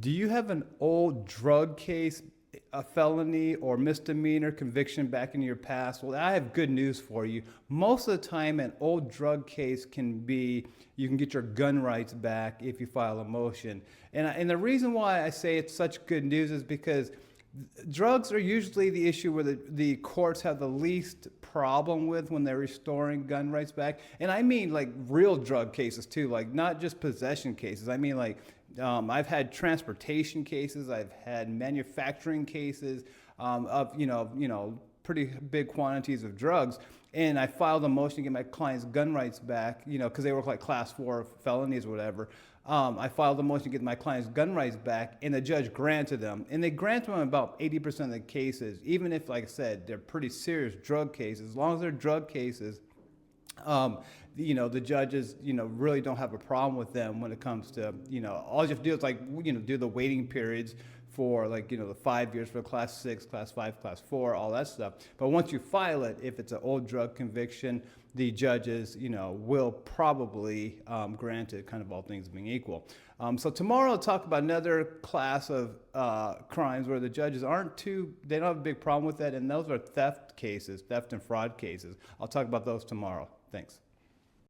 Do you have an old drug case, a felony or misdemeanor conviction back in your past? Well, I have good news for you. Most of the time, an old drug case can be, you can get your gun rights back if you file a motion. And the reason why I say it's such good news is because drugs are usually the issue where the courts have the least problem with when they're restoring gun rights back. And I mean like real drug cases too, like not just possession cases. I mean like I've had transportation cases, I've had manufacturing cases of pretty big quantities of drugs. And I filed a motion to get my client's gun rights back, because they were like class 4 felonies or whatever. I filed a motion to get my client's gun rights back, and the judge granted them. And they granted them in about 80% of the cases, even if, like I said, they're pretty serious drug cases. As long as they're drug cases, the judges, really don't have a problem with them when it comes to, all you have to do is do the waiting periods for the 5 years for class 6, class 5, class 4, all that stuff. But once you file it, if it's an old drug conviction, the judges, will probably grant it, kind of all things being equal. So tomorrow I'll talk about another class of crimes where the judges they don't have a big problem with that, and those are theft cases, theft and fraud cases. I'll talk about those tomorrow. Thanks.